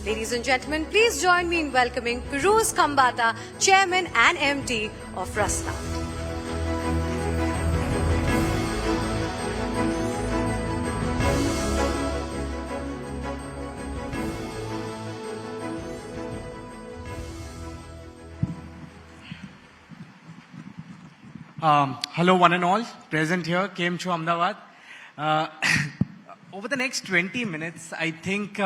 Ladies and gentlemen, please join me in welcoming Piruz Khambatta, Chairman and MD of Rasna. Hello, one and all. Present here, came to Ahmedabad. Over the next 20 minutes, I think,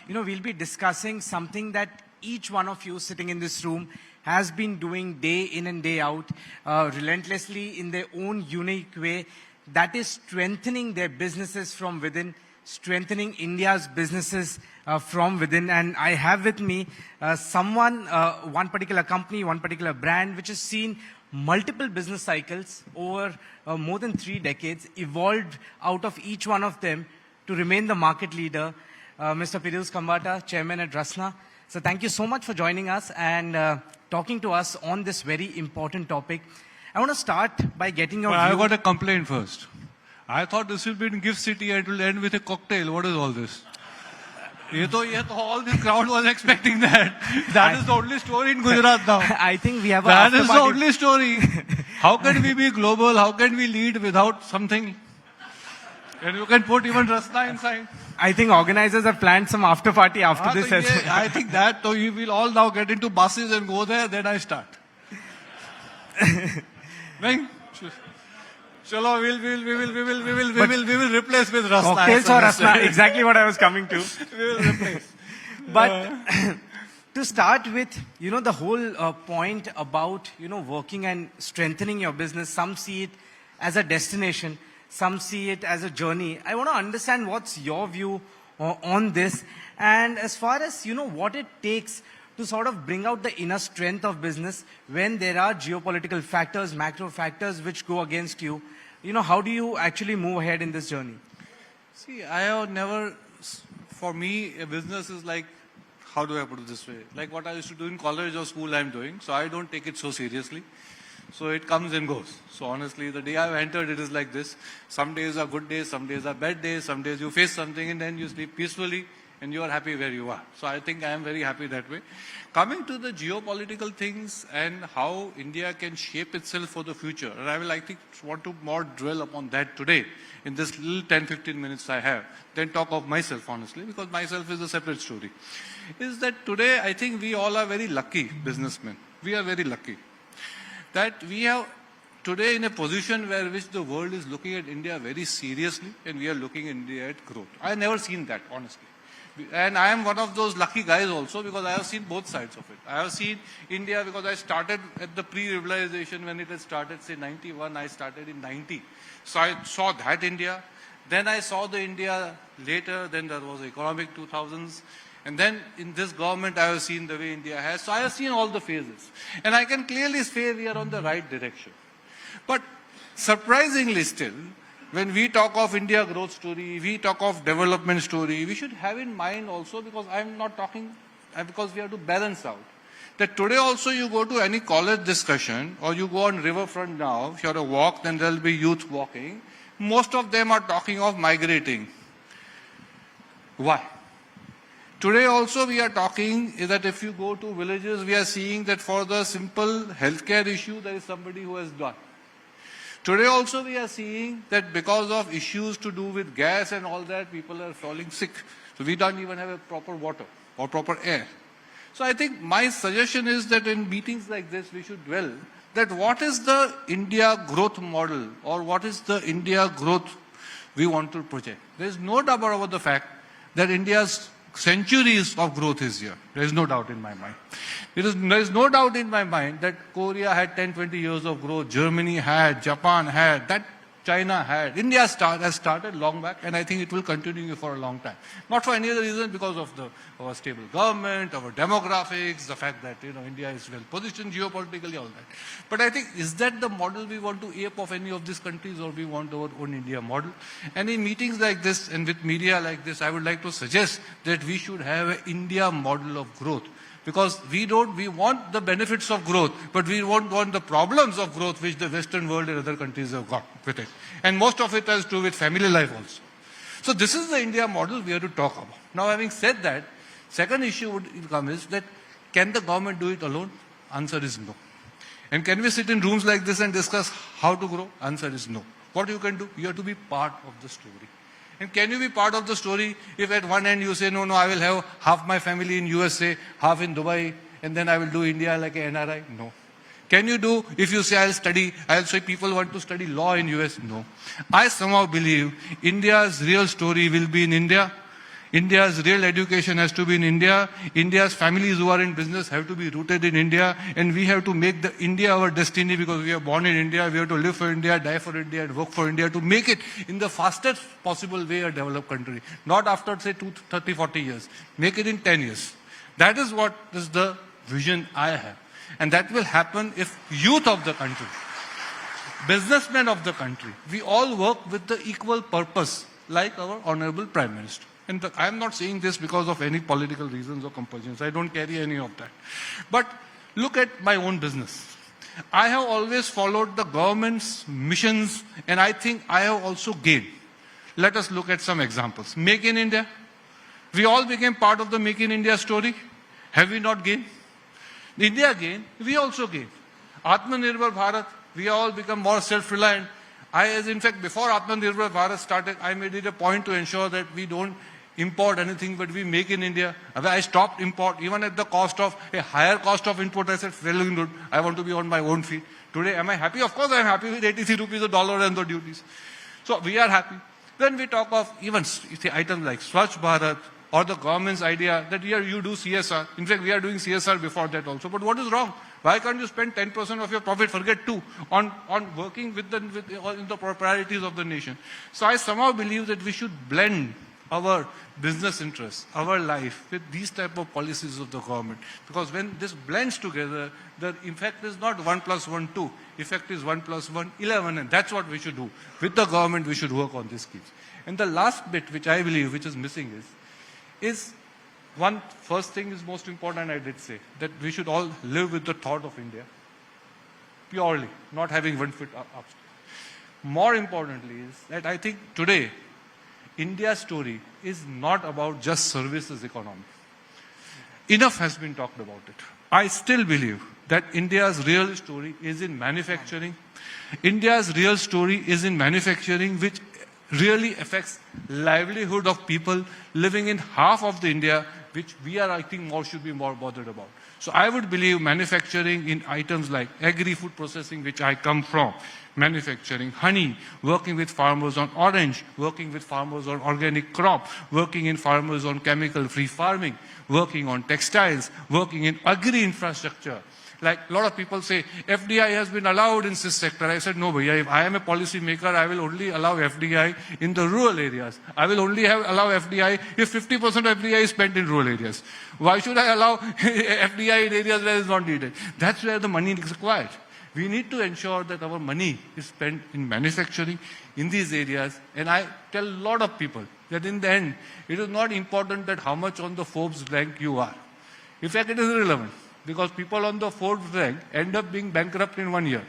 we'll be discussing something that each one of you sitting in this room has been doing day in and day out, relentlessly in their own unique way. That is strengthening their businesses from within, strengthening India's businesses from within. And I have with me one particular company, one particular brand, which has seen multiple business cycles over more than 3 decades, evolved out of each one of them to remain the market leader, Mr. Piruz Khambatta, Chairman at Rasna. So thank you so much for joining us and talking to us on this very important topic. I want to start by getting your view. I got a complaint first. I thought this will be in Gift City and it will end with a cocktail. What is all this? All the crowd was expecting that. That is the only story in Gujarat now. I think we have That is the only story. How can we be global? How can we lead without something? And you can put even Rasna inside. I think organizers have planned some after party after this as well. I think that so you will all now get into buses and go there, then I start. Right? Chalo, we will replace with Rasna. Cocktails or Rasna, exactly what I was coming to. We will replace. But to start with, the whole point about, working and strengthening your business, some see it as a destination, some see it as a journey. I want to understand what's your view on this. And as far as, what it takes to sort of bring out the inner strength of business when there are geopolitical factors, macro factors which go against you, how do you actually move ahead in this journey? See, I have never, for me, a business is like, how do I put it this way? Like what I used to do in college or school I'm doing. So I don't take it so seriously. So it comes and goes. So honestly, the day I've entered, it is like this. Some days are good days, some days are bad days, some days you face something and then you sleep peacefully and you are happy where you are. So I think I am very happy that way. Coming to the geopolitical things and how India can shape itself for the future, and I will, I think, want to more dwell upon that today in this little 10-15 minutes I have, then talk of myself, honestly, because myself is a separate story. Is that today, I think we all are very lucky businessmen. We are very lucky that we are today in a position where which the world is looking at India very seriously and we are looking at India at growth. I have never seen that, honestly. And I am one of those lucky guys also because I have seen both sides of it. I have seen India because I started at the pre-rivalization when it had started, say 91, I started in 90. So I saw that India. Then I saw the India later, then there was the economic 2000s. And then in this government, I have seen the way India has. So I have seen all the phases. And I can clearly say we are on the right direction. But surprisingly still, when we talk of India growth story, we talk of development story, we should have in mind also, because I'm not talking, because we have to balance out, that today also you go to any college discussion or you go on riverfront now, if you're a walk, then there'll be youth walking. Most of them are talking of migrating. Why? Today also we are talking is that if you go to villages, we are seeing that for the simple healthcare issue, there is somebody who has done. Today also we are seeing that because of issues to do with gas and all that, people are falling sick. So we don't even have a proper water or proper air. So I think my suggestion is that in meetings like this, we should dwell that what is the India growth model or what is the India growth we want to project. There is no doubt about the fact that India's centuries of growth is here. There is no doubt in my mind. There is no doubt in my mind that Korea had 10-20 years of growth, Germany had, Japan had, that China had. India has started long back, and I think it will continue for a long time. Not for any other reason, because of our stable government, our demographics, the fact that India is well positioned geopolitically, all that. But I think, is that the model we want to ape of any of these countries, or we want our own India model? And in meetings like this and with media like this, I would like to suggest that we should have an India model of growth. Because we want the benefits of growth, but we won't want the problems of growth which the Western world and other countries have got with it. And most of it has to do with family life also. So this is the India model we have to talk about. Now, having said that, Second issue would come is that can the government do it alone? Answer is no. And can we sit in rooms like this and discuss how to grow? Answer is no. What you can do? You have to be part of the story. And can you be part of the story if at one end you say, no, I will have half my family in USA, half in Dubai, and then I will do India like an NRI? No. Can you do, if you say I'll say people want to study law in US? No. I somehow believe India's real story will be in India. India's real education has to be in India. India's families who are in business have to be rooted in India. And we have to make the India our destiny because we are born in India. We have to live for India, die for India, and work for India to make it in the fastest possible way a developed country. Not after, say, 30, 40 years. Make it in 10 years. That is what is the vision I have. And that will happen if youth of the country, businessmen of the country, we all work with the equal purpose like our Honorable Prime Minister. And I am not saying this because of any political reasons or compulsions. I don't carry any of that. But look at my own business. I have always followed the government's missions and I think I have also gained. Let us look at some examples. Make in India. We all became part of the Make in India story. Have we not gained? India gained, we also gained. Atmanirbhar Bharat, we all become more self-reliant. In fact, before Atmanirbhar Bharat started, I made it a point to ensure that we don't import anything, but we make in India. I stopped import, even at the cost of a higher cost of input. I said, well, good, I want to be on my own feet. Today, am I happy? Of course, I am happy with 83 rupees a dollar and the duties. So we are happy. Then we talk of even items like Swachh Bharat, or the government's idea that here you do CSR. In fact, we are doing CSR before that also. But what is wrong? Why can't you spend 10% of your profit, forget 2, on working with the priorities of the nation? So I somehow believe that we should blend our business interests, our life, with these type of policies of the government. Because when this blends together, the effect is not 1 plus 1, 2. Effect is 1 plus 1, 11. And that's what we should do. With the government, we should work on these schemes. And the last bit, which I believe, which is missing is first thing is most important, I did say, that we should all live with the thought of India, purely, not having one foot up. More importantly is that I think today, India's story is not about just services economy. Enough has been talked about it. I still believe that India's real story is in manufacturing. India's real story is in manufacturing, which really affects livelihood of people living in half of the India, which we are, I think, should be more bothered about. So I would believe manufacturing in items like agri-food processing, which I come from, manufacturing, honey, working with farmers on orange, working with farmers on organic crop, working in farmers on chemical-free farming, working on textiles, working in agri-infrastructure. Like a lot of people say, FDI has been allowed in this sector. I said, no, bhaiya, if I am a policy maker, I will only allow FDI in the rural areas. I will only allow FDI if 50% of FDI is spent in rural areas. Why should I allow FDI in areas where it is not needed? That's where the money is required. We need to ensure that our money is spent in manufacturing in these areas. And I tell a lot of people that in the end, it is not important that how much on the Forbes rank you are. In fact, it is irrelevant. Because people on the Forbes rank end up being bankrupt in 1 year.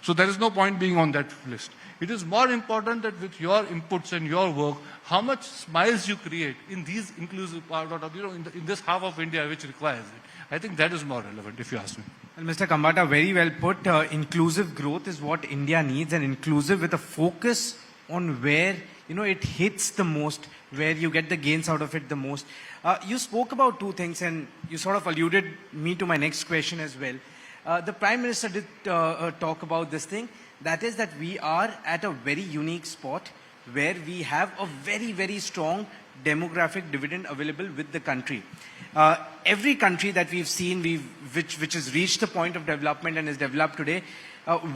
So there is no point being on that list. It is more important that with your inputs and your work, how much smiles you create in these inclusive part of, in this half of India which requires it. I think that is more relevant, if you ask me. Well, Mr. Khambatta, very well put. Inclusive growth is what India needs, and inclusive with a focus on where it hits the most, where you get the gains out of it the most. You spoke about two things, and you sort of alluded me to my next question as well. The Prime Minister did talk about this thing. That is that we are at a very unique spot where we have a very, very strong demographic dividend available with the country. Every country that we've seen, which has reached the point of development and is developed today,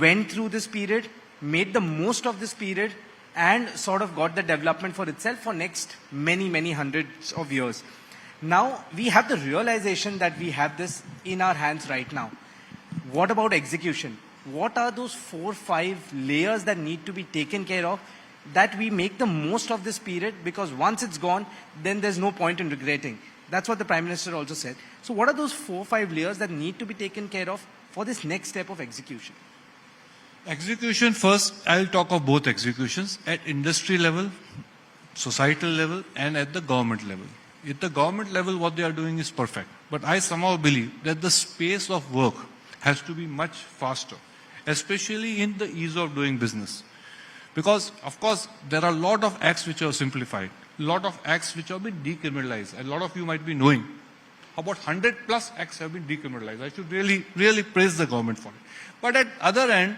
went through this period, made the most of this period, and sort of got the development for itself for next many, many hundreds of years. Now, we have the realization that we have this in our hands right now. What about execution? What are those 4 or 5 layers that need to be taken care of that we make the most of this period? Because once it's gone, then there's no point in regretting. That's what the Prime Minister also said. So what are those 4 or 5 layers that need to be taken care of for this next step of execution? Execution first, I'll talk of both executions at industry level, societal level, and at the government level. At the government level, what they are doing is perfect. But I somehow believe that the space of work has to be much faster, especially in the ease of doing business. Because, of course, there are a lot of acts which are simplified, a lot of acts which have been decriminalized. A lot of you might be knowing about 100 plus acts have been decriminalized. I should really praise the government for it. But at other end,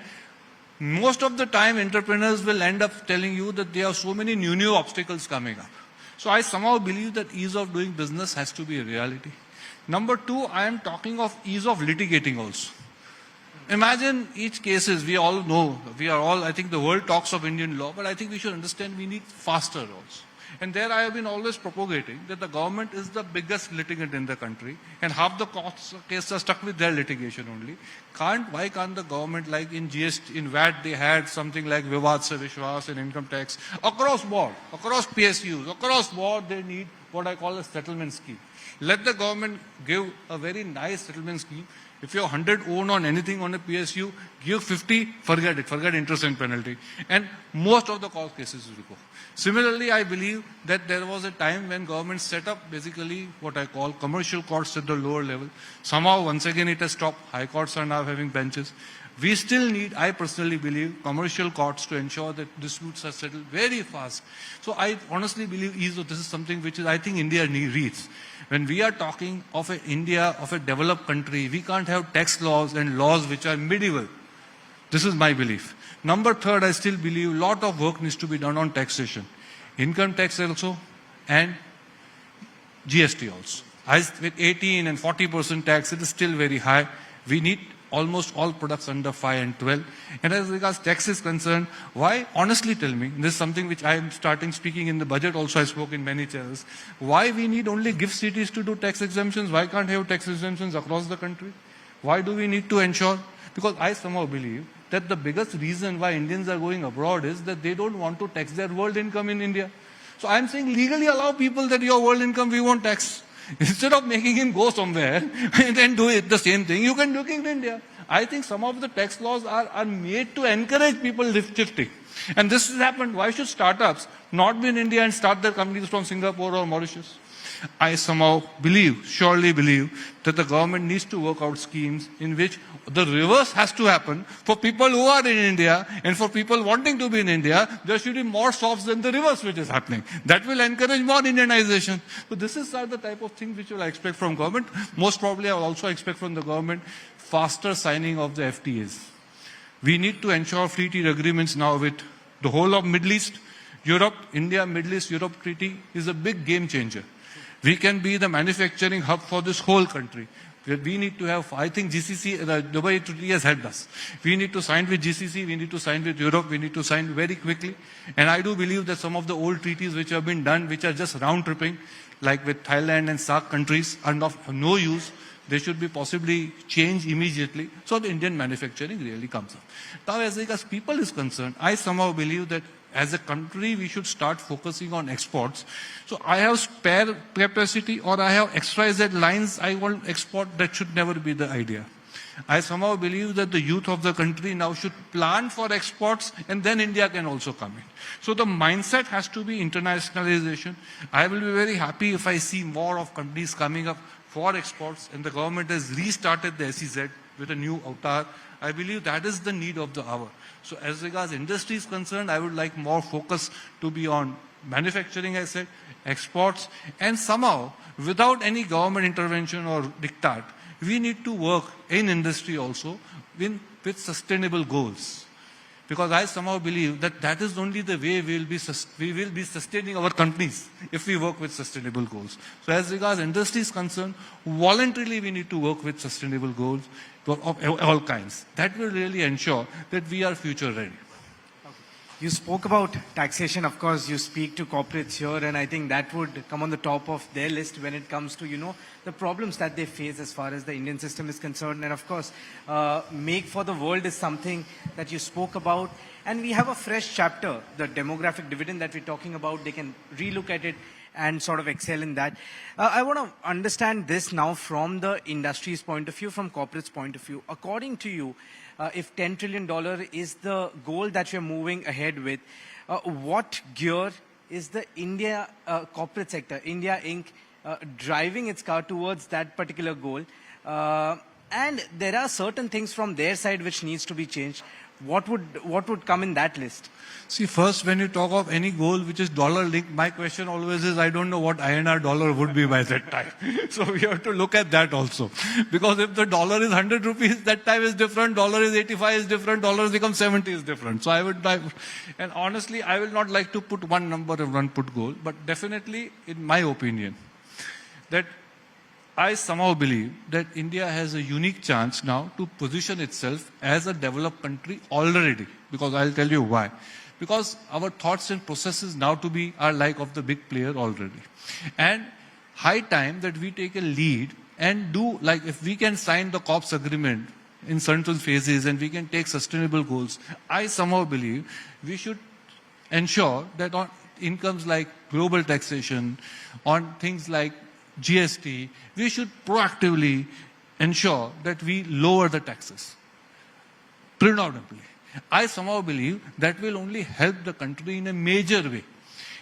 most of the time entrepreneurs will end up telling you that there are so many new obstacles coming up. So I somehow believe that ease of doing business has to be a reality. Number two, I am talking of ease of litigating also. Imagine each cases, we all know, I think the world talks of Indian law, but I think we should understand we need faster also. And there I have been always propagating that the government is the biggest litigant in the country and half the cases are stuck with their litigation only. Why can't the government, like in GST, in VAT they had something like Vivad Se Vishwas in income tax, across board, across PSUs, across board they need what I call a settlement scheme. Let the government give a very nice settlement scheme. If you have 100 own on anything on a PSU, give 50, forget it, forget interest and penalty. And most of the court cases will go. Similarly, I believe that there was a time when government set up basically what I call commercial courts at the lower level. Somehow, once again, it has stopped. High courts are now having benches. We still need, I personally believe, commercial courts to ensure that disputes are settled very fast. So I honestly believe this is something which is, I think India needs. When we are talking of India, of a developed country, we can't have tax laws and laws which are medieval. This is my belief. Number third, I still believe a lot of work needs to be done on taxation. Income tax also and GST also. With 18 and 40% tax, it is still very high. We need almost all products under 5 and 12. And as regards tax is concerned, why? Honestly tell me, this is something which I am starting speaking in the budget also, I spoke in many channels. Why we need only gift cities to do tax exemptions? Why can't have tax exemptions across the country? Why do we need to ensure? Because I somehow believe that the biggest reason why Indians are going abroad is that they don't want to tax their world income in India. So I'm saying legally allow people that your world income we won't tax. Instead of making him go somewhere and then do it the same thing, you can do it in India. I think some of the tax laws are made to encourage people shifting. And this has happened. Why should startups not be in India and start their companies from Singapore or Mauritius? I somehow surely believe that the government needs to work out schemes in which the reverse has to happen. For people who are in India and for people wanting to be in India, there should be more shops than the reverse which is happening. That will encourage more Indianization. So this is the type of thing which I expect from government. Most probably I will also expect from the government faster signing of the FTAs. We need to ensure free trade agreements now with the whole of Middle East, Europe, India, Middle East, Europe treaty is a big game changer. We can be the manufacturing hub for this whole country. We need to have, I think GCC, the Dubai Treaty has helped us. We need to sign with GCC, we need to sign with Europe, we need to sign very quickly. And I do believe that some of the old treaties which have been done, which are just round tripping, like with Thailand and SAARC countries, are of no use. They should be possibly changed immediately so the Indian manufacturing really comes up. Now, as regards people is concerned, I somehow believe that as a country, we should start focusing on exports. So I have spare capacity or I have XYZ lines I want export. That should never be the idea. I somehow believe that the youth of the country now should plan for exports and then India can also come in. So the mindset has to be internationalization. I will be very happy if I see more of companies coming up for exports and the government has restarted the SEZ with a new avatar. I believe that is the need of the hour. So as regards industry is concerned, I would like more focus to be on manufacturing, I said, exports, and somehow, without any government intervention or diktat, we need to work in industry also with sustainable goals. Because I somehow believe that that is only the way we will be sustaining our companies if we work with sustainable goals. So as regards industry is concerned, voluntarily we need to work with sustainable goals of all kinds. That will really ensure that we are future ready. You spoke about taxation. Of course, you speak to corporates here, and I think that would come on the top of their list when it comes to, the problems that they face as far as the Indian system is concerned. And of course, make for the world is something that you spoke about. And we have a fresh chapter, the demographic dividend that we're talking about. They can relook at it and sort of excel in that. I want to understand this now from the industry's point of view, from corporate's point of view. According to you, if $10 trillion is the goal that you're moving ahead with, what gear is the India corporate sector, India Inc., driving its car towards that particular goal. And there are certain things from their side which needs to be changed. What would come in that list? See, first, when you talk of any goal which is dollar linked, my question always is, I don't know what INR dollar would be by that time. So we have to look at that also. Because if the dollar is 100 rupees, that time is different. Dollar is 85 is different. Dollars become 70 is different. So and honestly, I will not like to put one number and one put goal. But definitely, in my opinion, that I somehow believe that India has a unique chance now to position itself as a developed country already. Because I'll tell you why. Because our thoughts and processes now are like of the big player already. And high time that we take a lead and do, like if we can sign the COPS agreement in certain phases and we can take sustainable goals, I somehow believe we should ensure that on incomes like global taxation, on things like GST, we should proactively ensure that we lower the taxes predominantly. I somehow believe that will only help the country in a major way.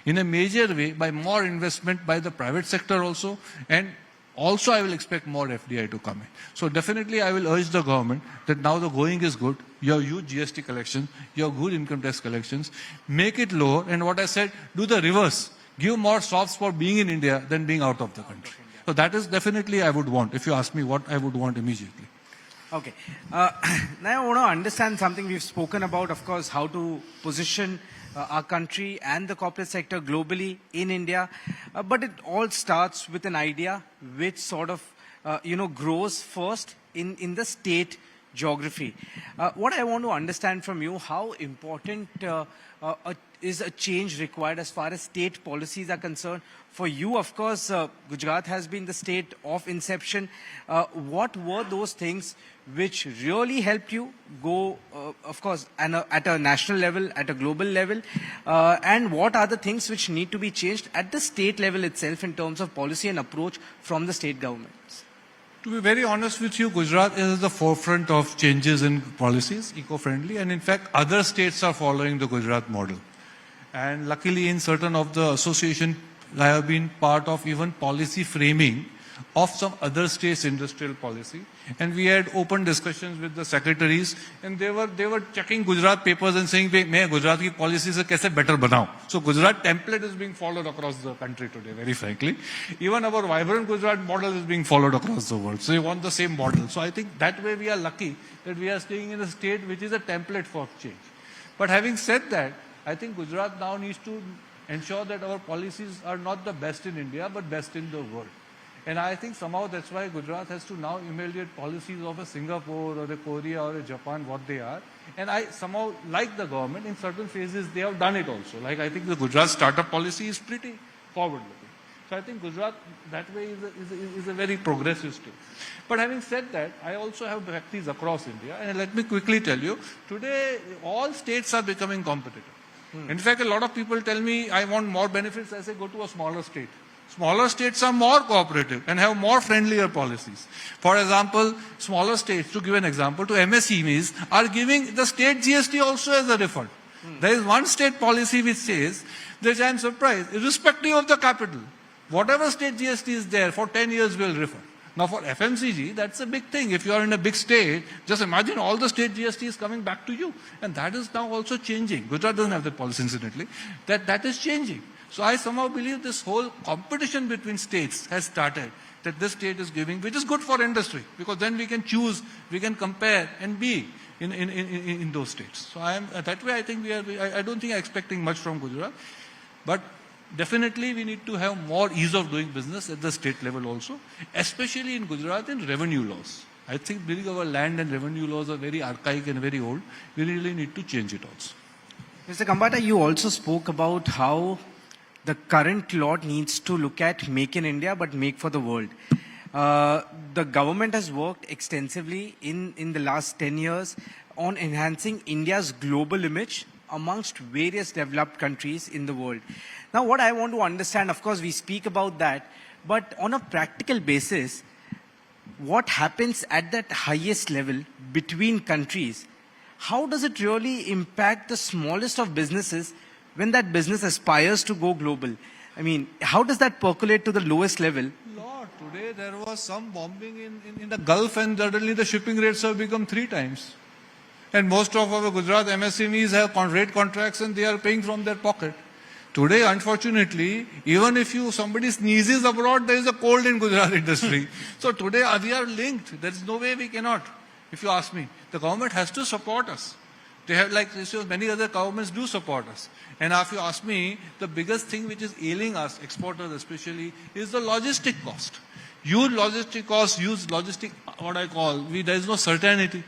In a major way by more investment by the private sector also, and also I will expect more FDI to come in. So definitely I will urge the government that now the going is good, you have huge GST collection, you have good income tax collections, make it lower, and what I said, do the reverse. Give more softs for being in India than being out of the country. So that is definitely I would want, if you ask me what I would want immediately. Okay. Now I want to understand something we've spoken about, of course, how to position our country and the corporate sector globally in India. But it all starts with an idea which sort of, grows first in the state geography. What I want to understand from you, how important is a change required as far as state policies are concerned? For you, of course, Gujarat has been the state of inception. What were those things which really helped you go, of course, at a national level, at a global level? And what are the things which need to be changed at the state level itself in terms of policy and approach from the state governments? To be very honest with you, Gujarat is at the forefront of changes in policies, eco-friendly, and in fact, other states are following the Gujarat model. And luckily, in certain of the association, I have been part of even policy framing of some other states' industrial policy. And we had open discussions with the secretaries, and they were checking Gujarat papers and saying, "मैं गुजरात की policy से कैसे better बनाऊं?" So Gujarat template is being followed across the country today, very frankly. Even our vibrant Gujarat model is being followed across the world. So we want the same model. So I think that way we are lucky that we are staying in a state which is a template for change. But having said that, I think Gujarat now needs to ensure that our policies are not the best in India, but best in the world. And I think somehow that's why Gujarat has to now emulate policies of a Singapore or a Korea or a Japan, what they are. And I somehow like the government, in certain phases they have done it also. Like I think the Gujarat startup policy is pretty forward-looking. So I think Gujarat that way is a very progressive state. But having said that, I also have practice across India. And let me quickly tell you, today all states are becoming competitive. In fact, a lot of people tell me, I want more benefits. I say, go to a smaller state. Smaller states are more cooperative and have more friendlier policies. For example, smaller states, to give an example, to MSMEs, are giving the state GST also as a refund. There is one state policy which says, which I am surprised, irrespective of the capital, whatever state GST is there, for 10 years will refund. Now for FMCG, that's a big thing. If you are in a big state, just imagine all the state GST is coming back to you. And that is now also changing. Gujarat doesn't have that policy, incidentally. That is changing. So I somehow believe this whole competition between states has started, that this state is giving, which is good for industry, because then we can choose, we can compare and be in those states. So that way I think I don't think I'm expecting much from Gujarat. But definitely we need to have more ease of doing business at the state level also, especially in Gujarat in revenue laws. I think because our land and revenue laws are very archaic and very old, we really need to change it also. Mr. Khambata, you also spoke about how the current law needs to look at make in India but make for the world. The government has worked extensively in the last 10 years on enhancing India's global image amongst various developed countries in the world. Now, what I want to understand, of course, we speak about that, but on a practical basis, what happens at that highest level between countries? How does it really impact the smallest of businesses when that business aspires to go global? I mean, how does that percolate to the lowest level? Lord, today there was some bombing in the Gulf and suddenly the shipping rates have become 3 times. And most of our Gujarat MSMEs have rate contracts and they are paying from their pocket. Today, unfortunately, even if somebody sneezes abroad, there is a cold in Gujarat industry. So today we are linked. There is no way we cannot. If you ask me, the government has to support us. They have, like many other governments do support us. And if you ask me, the biggest thing which is ailing us, exporters especially, is the logistic cost. Huge logistic cost, huge logistic, what I call, there is no certainty.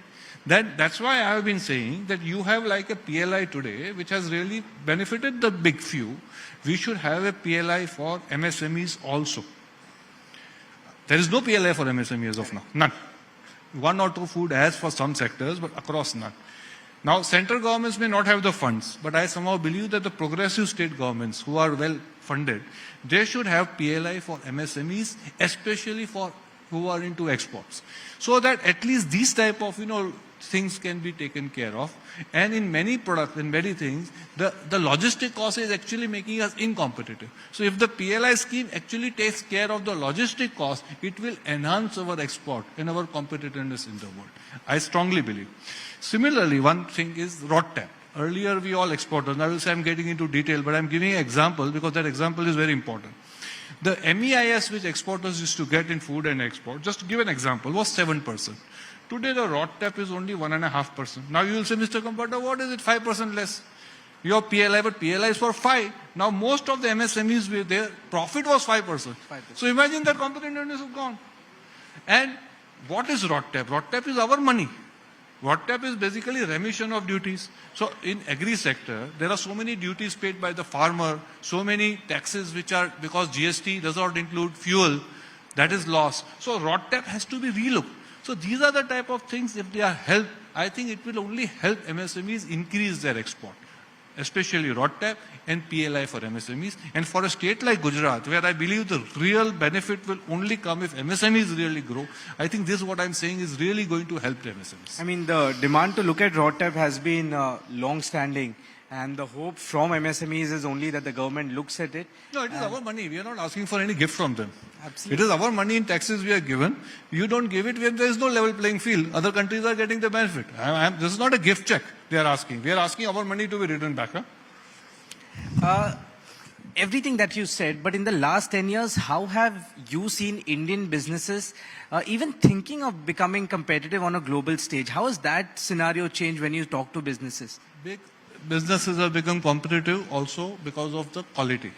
That's why I have been saying that you have like a PLI today, which has really benefited the big few. We should have a PLI for MSMEs also. There is no PLI for MSMEs as of now. None. 1 or 2 food has for some sectors, but across none. Now, central governments may not have the funds, but I somehow believe that the progressive state governments who are well funded, they should have PLI for MSMEs, especially for who are into exports. So that at least these type of, things can be taken care of. And in many products, in many things, the logistic cost is actually making us incompetitive. So if the PLI scheme actually takes care of the logistic cost, it will enhance our export and our competitiveness in the world. I strongly believe. Similarly, one thing is RODTAP. Earlier we all exporters, I will say I'm getting into detail, but I'm giving an example because that example is very important. The MEIS which exporters used to get in food and export, just to give an example, was 7%. Today the RODTAP is only 1.5%. Now you will say, Mr. Khambatta, what is it, 5% less? Your PLI, but PLI is for 5. Now most of the MSMEs, their profit was 5%. So imagine that competitiveness is gone. And what is RODTAP? RODTAP is our money. RODTAP is basically remission of duties. So in agri sector, there are so many duties paid by the farmer, so many taxes which are, because GST does not include fuel, that is lost. So RODTAP has to be relooked. So these are the type of things, if they are helped, I think it will only help MSMEs increase their export, especially RODTAP and PLI for MSMEs. And for a state like Gujarat, where I believe the real benefit will only come if MSMEs really grow, I think this, what I'm saying, is really going to help the MSMEs. I mean, the demand to look at RODTAP has been long-standing. And the hope from MSMEs is only that the government looks at it. No, it is our money. We are not asking for any gift from them. Absolutely. It is our money in taxes we are given. You don't give it when there is no level playing field. Other countries are getting the benefit. This is not a gift check they are asking. We are asking our money to be returned back. Everything that you said, but in the last 10 years, how have you seen Indian businesses even thinking of becoming competitive on a global stage? How has that scenario changed when you talk to businesses? Big businesses have become competitive also because of the quality.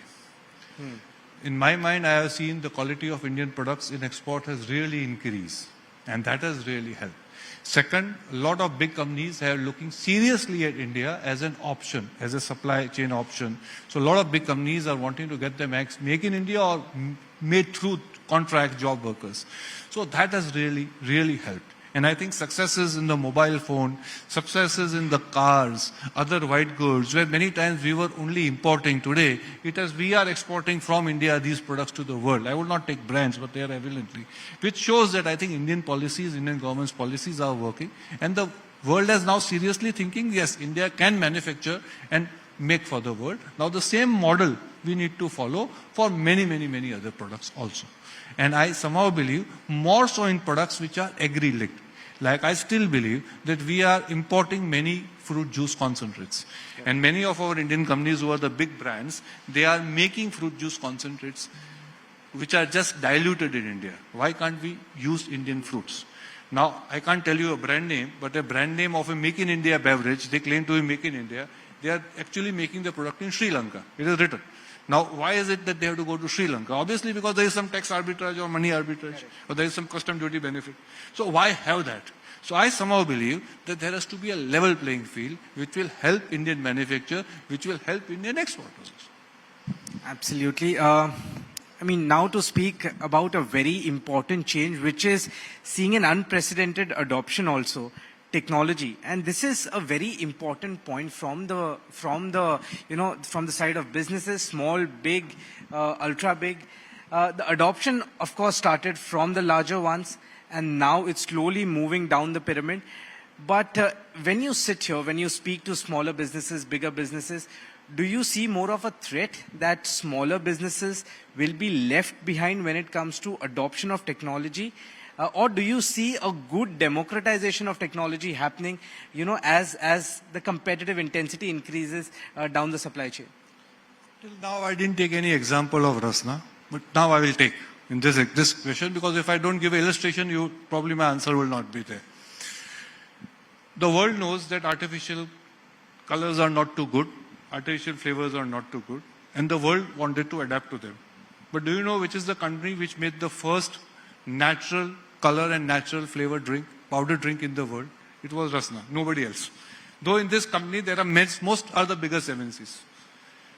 In my mind, I have seen the quality of Indian products in export has really increased, and that has really helped. Second, a lot of big companies are looking seriously at India as an option, as a supply chain option. So a lot of big companies are wanting to get them make in India or made through contract job workers. So that has really, really helped. And I think successes in the mobile phone, successes in the cars, other white goods, where many times we were only importing. Today, we are exporting from India these products to the world. I will not take brands, but they are evidently. Which shows that I think Indian policies, Indian government's policies are working. And the world is now seriously thinking, yes, India can manufacture and make for the world. Now the same model we need to follow for many, many, many other products also. And I somehow believe more so in products which are agri-linked. Like I still believe that we are importing many fruit juice concentrates. Yeah. And many of our Indian companies who are the big brands, they are making fruit juice concentrates which are just diluted in India. Why can't we use Indian fruits? Now, I can't tell you a brand name, but a brand name of a Make in India beverage, they claim to be Make in India. They are actually making the product in Sri Lanka. It is written. Now, why is it that they have to go to Sri Lanka? Obviously, because there is some tax arbitrage or money arbitrage, or there is some custom duty benefit. So why have that? So I somehow believe that there has to be a level playing field which will help Indian manufacture, which will help Indian exporters. Absolutely. I mean, now to speak about a very important change, which is seeing an unprecedented adoption also. Technology, and this is a very important point from the side of businesses, small, big, ultra big. The adoption, of course, started from the larger ones, and now it's slowly moving down the pyramid. But when you sit here, when you speak to smaller businesses, bigger businesses, do you see more of a threat that smaller businesses will be left behind when it comes to adoption of technology? Or do you see a good democratization of technology happening, as the competitive intensity increases down the supply chain? Till now, I didn't take any example of Rasna, but now I will take in this question, because if I don't give an illustration, probably my answer will not be there. The world knows that artificial colors are not too good, artificial flavors are not too good, and the world wanted to adapt to them. But do you know which is the country which made the first natural color and natural flavor drink, powder drink in the world? It was Rasna, nobody else. Though in this company there are most are the biggest MNCs.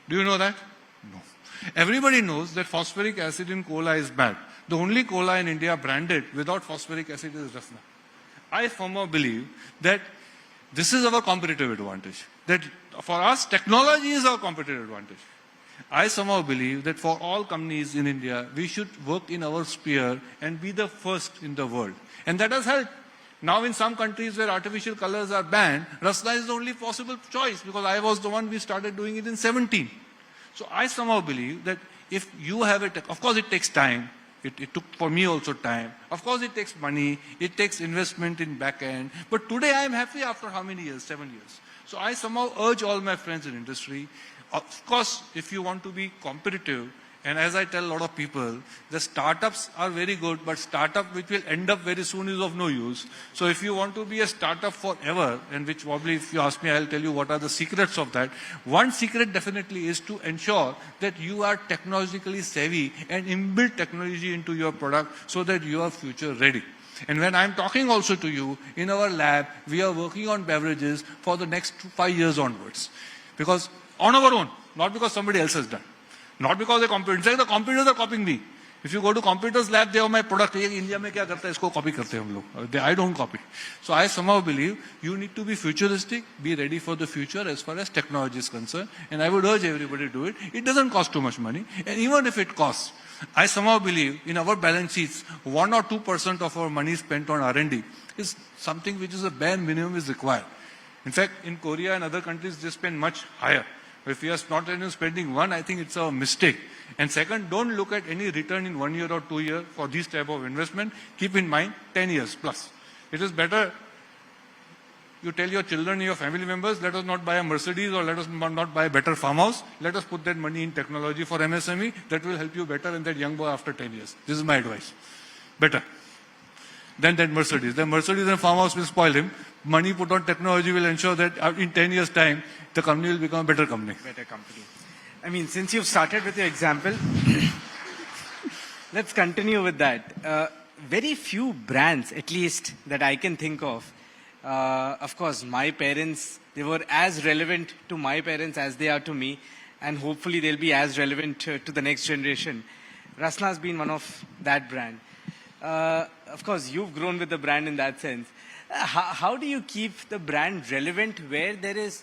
Do you know that? No. Everybody knows that phosphoric acid in cola is bad. The only cola in India branded without phosphoric acid is Rasna. I firmly believe that this is our competitive advantage. That for us, technology is our competitive advantage. I somehow believe that for all companies in India, we should work in our sphere and be the first in the world. And that has helped. Now in some countries where artificial colors are banned, Rasna is the only possible choice, because I was the one we started doing it in 17. So I somehow believe that if you have it, of course it takes time. It took for me also time. Of course it takes money, it takes investment in back end. But today I am happy after how many years? 7 years. So I somehow urge all my friends in industry, of course, if you want to be competitive, and as I tell a lot of people, the startups are very good, but startup which will end up very soon is of no use. So if you want to be a startup forever, and which probably if you ask me, I'll tell you what are the secrets of that. One secret definitely is to ensure that you are technologically savvy and inbuild technology into your product so that you are future ready. And when I'm talking also to you, in our lab, we are working on beverages for the next 5 years onwards. Because on our own, not because somebody else has done. Not because they compete. In fact, the competitors are copying me. If you go to competitors' lab, they have my product. India mein kya karta hai, isko copy karte hum log. I don't copy. So I somehow believe you need to be futuristic, be ready for the future as far as technology is concerned. And I would urge everybody to do it. It doesn't cost too much money. And even if it costs, I somehow believe in our balance sheets, 1 or 2% of our money spent on R&D is something which is a bare minimum is required. In fact, in Korea and other countries, they spend much higher. If we are not even spending 1, I think it's a mistake. And second, don't look at any return in 1 year or 2 years for this type of investment. Keep in mind 10 years plus. It is better you tell your children, your family members, let us not buy a Mercedes or let us not buy a better farmhouse. Let us put that money in technology for MSME. That will help you better than that young boy after 10 years. This is my advice. Better than that Mercedes. The Mercedes and farmhouse will spoil him. Money put on technology will ensure that in 10 years' time, the company will become a better company. Better company. I mean, since you've started with your example, let's continue with that. Very few brands, at least that I can think of course, my parents, they were as relevant to my parents as they are to me, and hopefully they'll be as relevant to the next generation. Rasna has been one of that brand. Of course, you've grown with the brand in that sense. How do you keep the brand relevant where the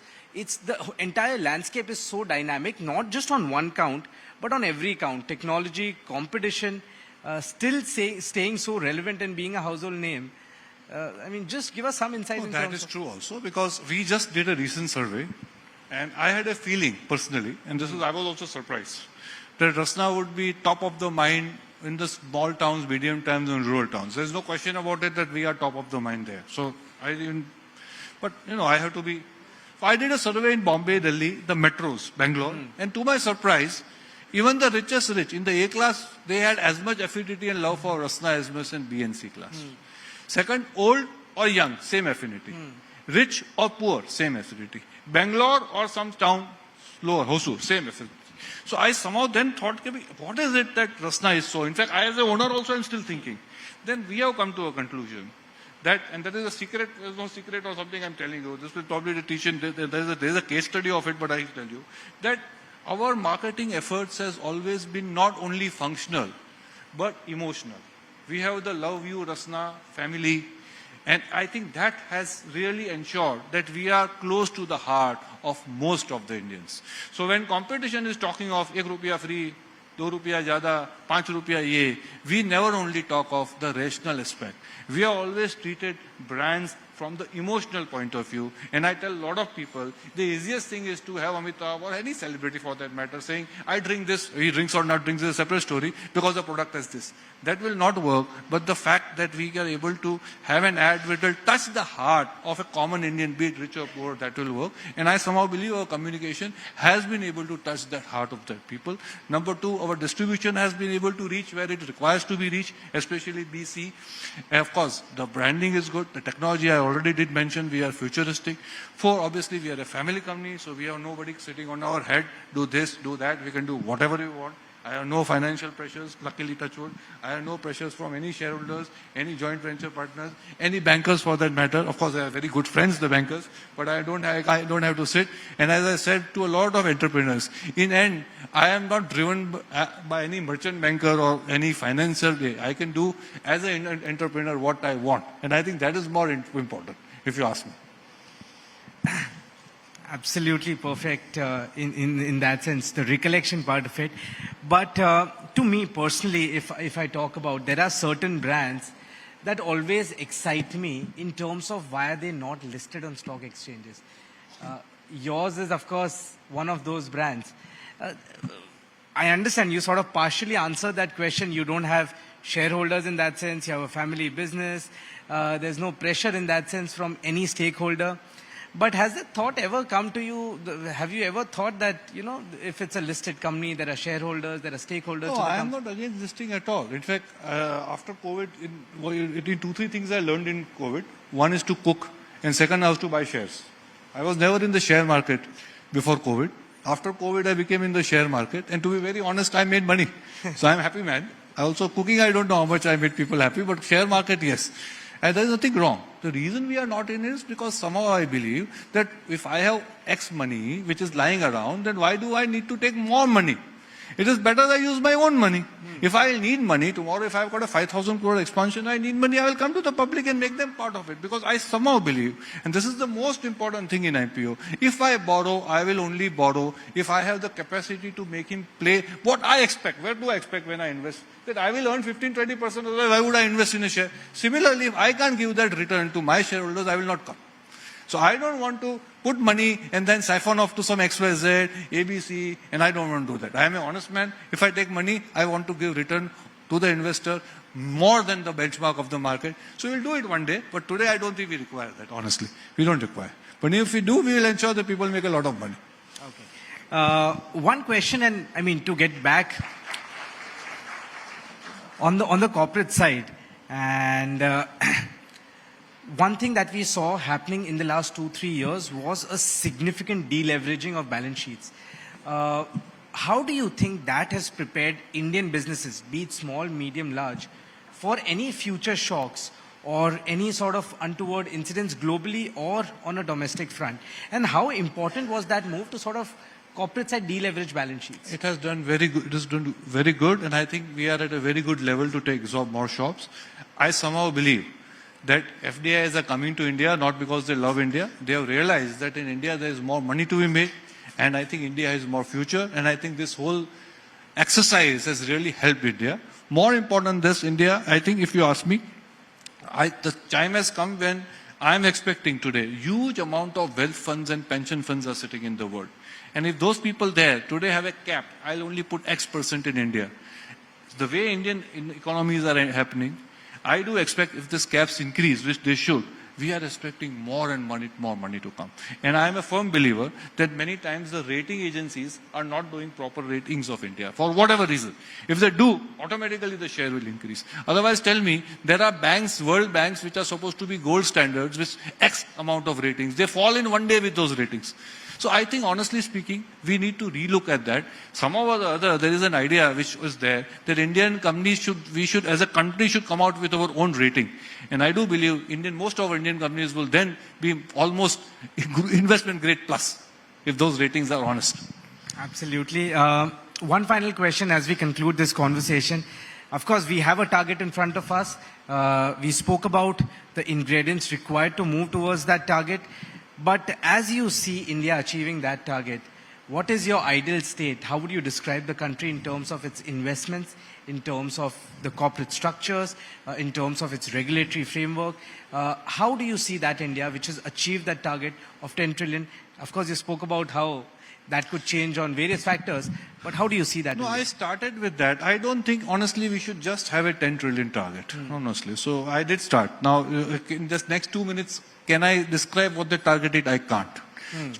entire landscape is so dynamic, not just on one count, but on every count? Technology, competition, still staying so relevant and being a household name. I mean, just give us some insight. Oh, that is true also, because we just did a recent survey, and I had a feeling personally, and I was also surprised, that Rasna would be top of the mind in the small towns, medium towns, and rural towns. There's no question about it that we are top of the mind there. So I have to be. I did a survey in Bombay, Delhi, the metros, Bangalore, and to my surprise, even the richest rich in the A class, they had as much affinity and love for Rasna as much in B and C class. Second, old or young, same affinity. Rich or poor, same affinity. Bangalore or some town, lower, Hosur, same affinity. So I somehow then thought, what is it that Rasna is so? In fact, I as a owner also am still thinking. Then we have come to a conclusion that, and that is a secret, there is no secret or something I'm telling you. This will probably teach you, there is a case study of it, but I tell you that our marketing efforts has always been not only functional, but emotional. We have the Love You Rasna family, and I think that has really ensured that we are close to the heart of most of the Indians. So when competition is talking of 1 rupaya free, 2 rupaya jada, 5 rupaya ye, we never only talk of the rational aspect. We have always treated brands from the emotional point of view. And I tell a lot of people, the easiest thing is to have Amitabh or any celebrity for that matter saying, I drink this, he drinks or not drinks is a separate story because the product is this. That will not work, but the fact that we are able to have an ad which will touch the heart of a common Indian, be it rich or poor, that will work. And I somehow believe our communication has been able to touch the heart of the people. Number two, our distribution has been able to reach where it requires to be reached, especially BC. And of course, the branding is good. The technology I already did mention, we are futuristic. Four, obviously, we are a family company, so we have nobody sitting on our head, do this, do that. We can do whatever we want. I have no financial pressures, luckily touch wood. I have no pressures from any shareholders, any joint venture partners, any bankers for that matter. Of course, I have very good friends, the bankers, but I don't have to sit. And as I said to a lot of entrepreneurs, in end, I am not driven by any merchant banker or any financial way. I can do as an entrepreneur what I want. And I think that is more important, if you ask me. Absolutely perfect in that sense, the recollection part of it. But to me personally, if I talk about, there are certain brands that always excite me in terms of why are they not listed on stock exchanges. Yours is, of course, one of those brands. I understand you sort of partially answered that question. You don't have shareholders in that sense. You have a family business. There's no pressure in that sense from any stakeholder. But has the thought ever come to you, have you ever thought that, if it's a listed company, there are shareholders, there are stakeholders? No, I am not against listing at all. In fact, after COVID, in 2-3 things I learned in COVID. One is to cook, and second I was to buy shares. I was never in the share market before COVID. After COVID, I became in the share market, and to be very honest, I made money. So I'm happy man. Also cooking, I don't know how much I made people happy, but share market, yes. And there is nothing wrong. The reason we are not in it is because somehow I believe that if I have X money which is lying around, then why do I need to take more money? It is better I use my own money. If I need money, tomorrow if I've got a 5,000 crore expansion, I need money, I will come to the public and make them part of it. Because I somehow believe, and this is the most important thing in IPO, if I borrow, I will only borrow if I have the capacity to make him play what I expect. Where do I expect when I invest? That I will earn 15-20%, otherwise why would I invest in a share? Similarly, if I can't give that return to my shareholders, I will not come. So I don't want to put money and then siphon off to some XYZ, ABC, and I don't want to do that. I am an honest man. If I take money, I want to give return to the investor more than the benchmark of the market. So we'll do it one day, but today I don't think we require that, honestly. We don't require. But if we do, we will ensure that people make a lot of money. Okay. One question, and I mean, to get back on the corporate side, and one thing that we saw happening in the last 2-3 years was a significant deleveraging of balance sheets. How do you think that has prepared Indian businesses, be it small, medium, large, for any future shocks or any sort of untoward incidents globally or on a domestic front? And how important was that move to sort of corporate side deleverage balance sheets? It has done very good. It has done very good, and I think we are at a very good level to absorb more shops. I somehow believe that FDIs are coming to India not because they love India. They have realized that in India there is more money to be made, and I think India has more future, and I think this whole exercise has really helped India. More important than this, India, I think if you ask me, the time has come when I am expecting today huge amount of wealth funds and pension funds are sitting in the world. And if those people there today have a cap, I'll only put X% in India. The way Indian economies are happening, I do expect if this caps increase, which they should, we are expecting more and more money to come. And I am a firm believer that many times the rating agencies are not doing proper ratings of India for whatever reason. If they do, automatically the share will increase. Otherwise, tell me, there are banks, world banks, which are supposed to be gold standards with X amount of ratings. They fall in one day with those ratings. So I think, honestly speaking, we need to relook at that. Somehow or the other, there is an idea which was there that Indian companies we should, as a country, should come out with our own rating. And I do believe most of our Indian companies will then be almost investment grade plus, if those ratings are honest. Absolutely. One final question as we conclude this conversation. Of course, we have a target in front of us. We spoke about the ingredients required to move towards that target. But as you see India achieving that target, what is your ideal state? How would you describe the country in terms of its investments, in terms of the corporate structures, in terms of its regulatory framework? How do you see that India, which has achieved that target of 10 trillion? Of course, you spoke about how that could change on various factors, but how do you see that? No, India? I started with that. I don't think, honestly, we should just have a 10 trillion target, honestly. So I did start. Now, in just next 2 minutes, can I describe what the target is? I can't.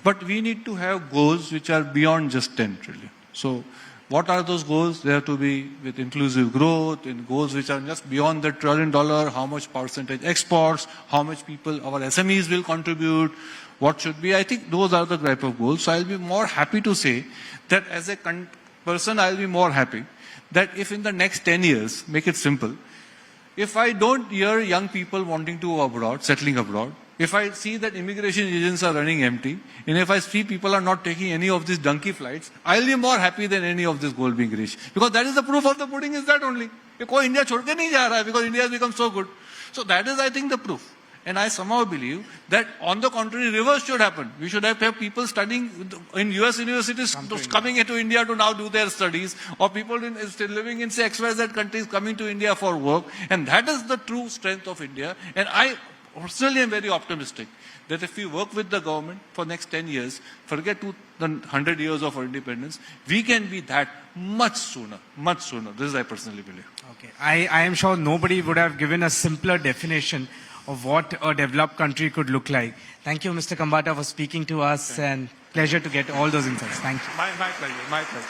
But we need to have goals which are beyond just 10 trillion. So what are those goals? They have to be with inclusive growth, and goals which are just beyond the $1 trillion, how much percentage exports, how much people, our SMEs will contribute, what should be. I think those are the type of goals. So I'll be more happy to say that as a person, I'll be more happy that if in the next 10 years, make it simple, if I don't hear young people wanting to go abroad, settling abroad, if I see that immigration agents are running empty, and if I see people are not taking any of these donkey flights, I'll be more happy than any of this goal being reached. Because that is the proof of the pudding, is that only. Koi India chhod ke nahi ja raha hai, because India has become so good. So that is, I think, the proof. And I somehow believe that, on the contrary, reverse should happen. We should have people studying in US universities coming into India to now do their studies, or people still living in, say, XYZ countries coming to India for work. And that is the true strength of India. And I personally am very optimistic that if we work with the government for next 10 years, forget the 100 years of our independence, we can be that much sooner, much sooner. This is I personally believe. Okay. I am sure nobody would have given a simpler definition of what a developed country could look like. Thank you, Mr. Khambatta, for speaking to us, and pleasure to get all those insights. Thank you. My pleasure. My pleasure.